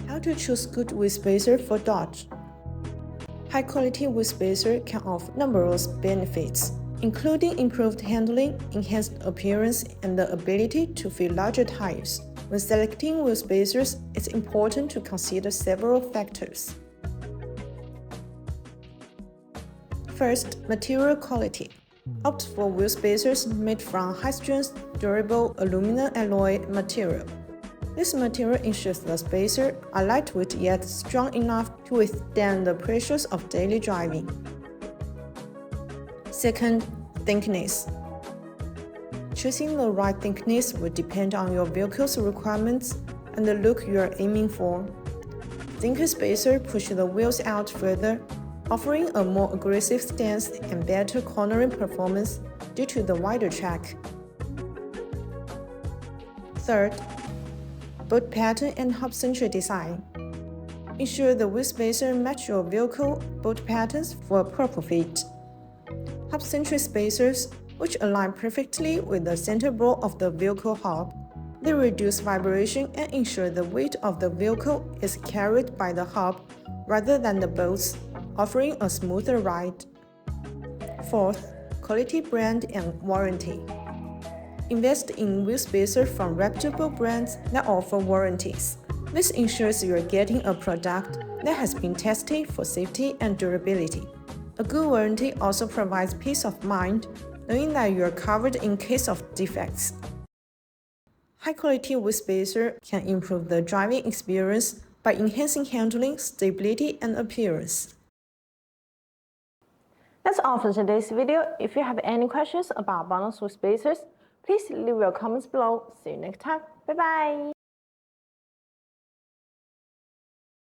How to choose good wheel spacer for Dodge? High-quality wheel spacer can offer numerous benefits, including improved handling, enhanced appearance, and the ability to fit larger tires. When selecting wheel spacers, it's important to consider several factors. First, material quality. Opt for wheel spacers made from high-strength, durable aluminum alloy material. This material ensures the spacers are lightweight yet strong enough to withstand the pressures of daily driving. Second, thickness. Choosing the right thickness will depend on your vehicle's requirements and the look you are aiming for. Thinner spacers push the wheels out further, offering a more aggressive stance and better cornering performance due to the wider track. Third, bolt pattern and hub-centric design. Ensure the wheel spacer match your vehicle bolt patterns for a proper fit. Hub-centric spacers, which align perfectly with the center bolt of the vehicle hub, they reduce vibration and ensure the weight of the vehicle is carried by the hub rather than the bolts, offering a smoother ride. Fourth, quality brand and warranty. Invest in wheel spacers from reputable brands that offer warranties. This ensures you're getting a product that has been tested for safety and durability. A good warranty also provides peace of mind, knowing that you are covered in case of defects. High-quality wheel spacer can improve the driving experience by enhancing handling, stability, and appearance. That's all for today's video. If you have any questions about BONOSS wheel spacers, please leave your comments below. See you next time. Bye-bye.